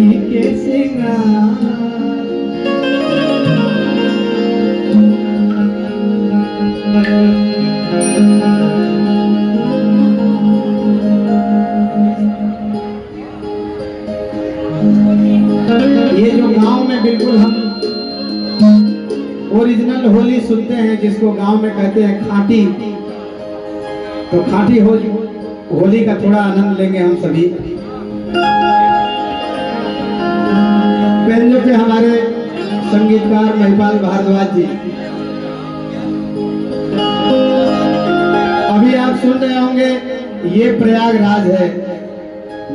के सिंगार। ये जो गांव में बिल्कुल हम ओरिजिनल होली सुनते हैं, जिसको गांव में कहते हैं खाटी, तो खाटी होली का थोड़ा आनंद लेंगे हम सभी। पेंजो के हमारे संगीतकार महिपाल भारद्वाज जी, अभी आप सुन रहे होंगे ये प्रयागराज है,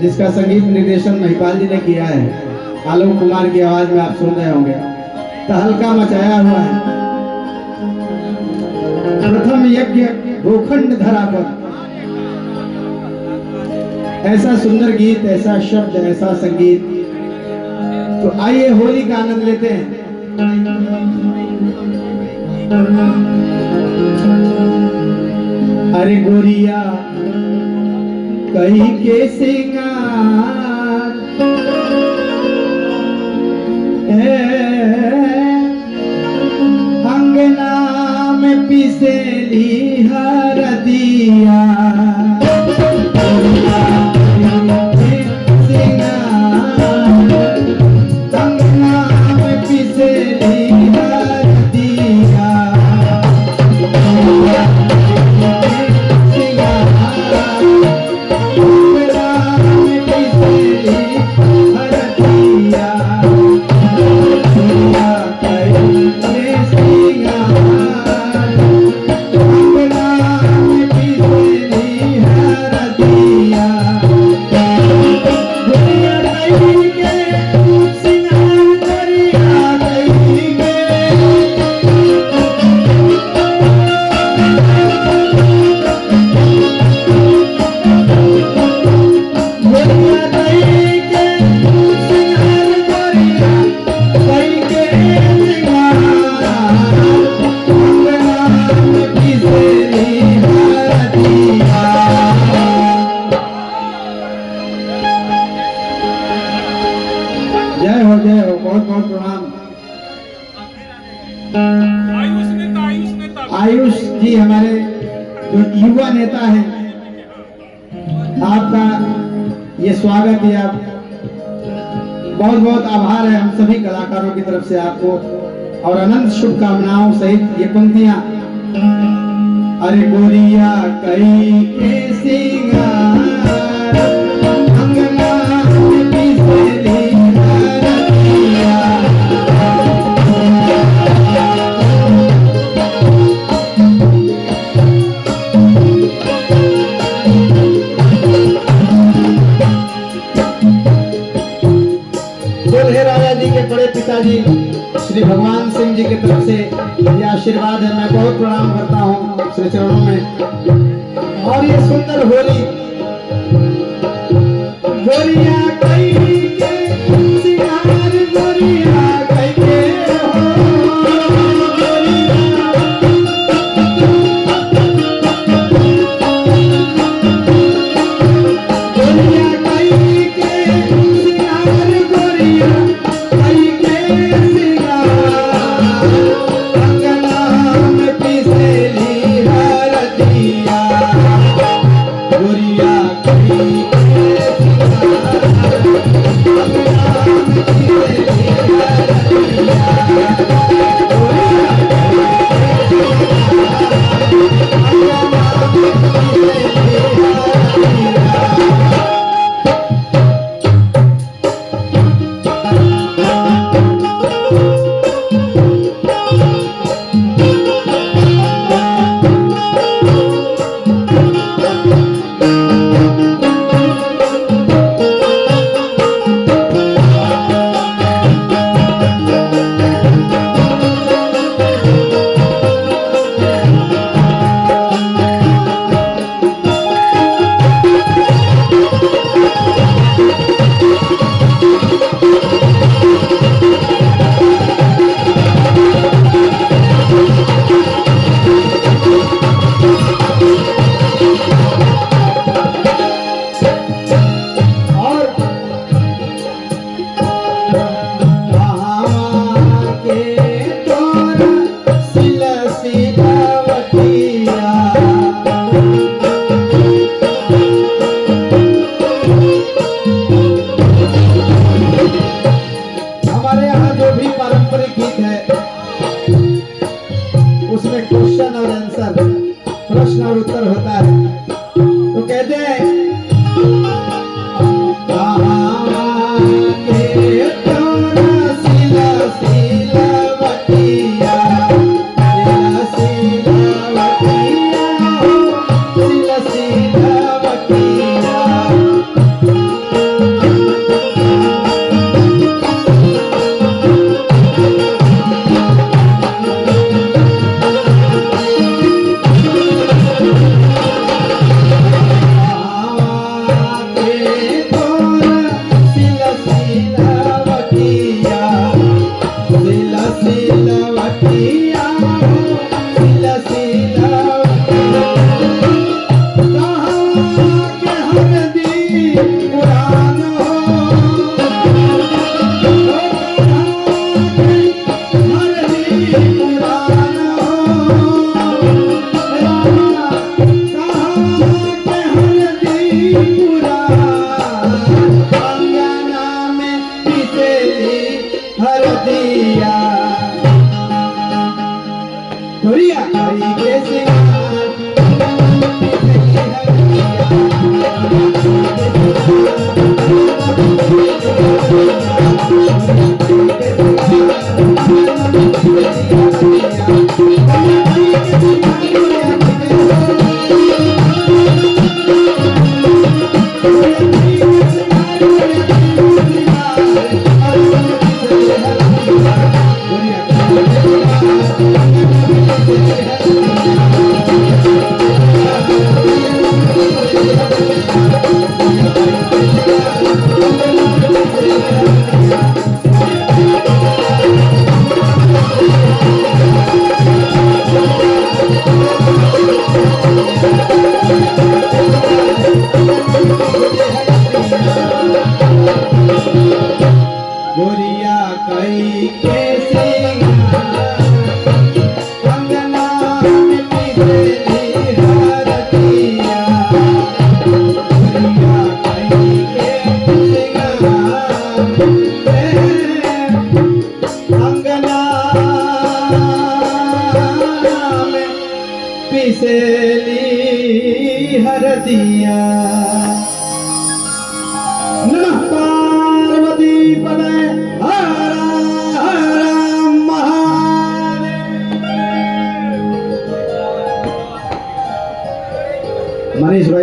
जिसका संगीत निर्देशन महिपाल जी ने किया है। आलोक कुमार की आवाज में आप सुन रहे होंगे, तहलका मचाया हुआ है। प्रथम यज्ञ भूखंड धरा पर, ऐसा सुंदर गीत, ऐसा शब्द, ऐसा संगीत। तो आइए होली का आनंद लेते हैं। अरे गोरिया कहीं के सिंगार, अंगना में पिसेली हरदिया। आयुष जी हमारे जो युवा नेता हैं, आपका ये स्वागत है। आप बहुत बहुत आभार है हम सभी कलाकारों की तरफ से आपको, और अनंत शुभकामनाओं सहित ये पंक्तियां। अरे गोरिया कई के सिंगार, पिताजी श्री भगवान सिंह जी की तरफ से ये आशीर्वाद है। मैं बहुत प्रणाम करता हूँ श्री चरणों में। और ये सुंदर होली, गोरिया कई के सिंगार, गोरिया कई के गोरिया कई के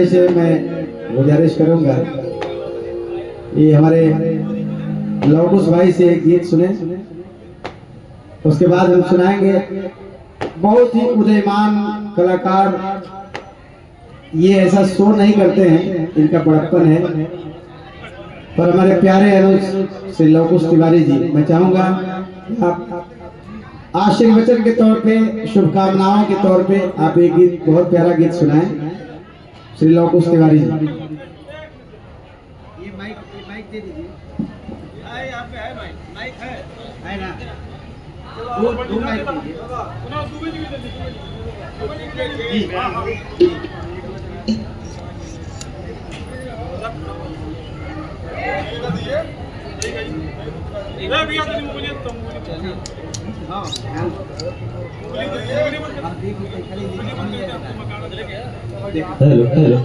से मैं गुजारिश करूंगा, ये हमारे लौकुश भाई से एक गीत सुने, उसके बाद हम सुनाएंगे। बहुत ही उदयमान कलाकार, ये ऐसा शो नहीं करते हैं, इनका बड़प्पन है। पर हमारे प्यारे अनुज श्री लौकुश तिवारी जी, मैं चाहूंगा आप आशीर्वचन के तौर पे, शुभकामनाओं के तौर पे आप एक गीत, बहुत प्यारा गीत सुनाएं श्री लौकुश तिवारी जी। ये माइक दे दीजिए। यहाँ पे है माइक है ना? दो माइक हेलो हेलो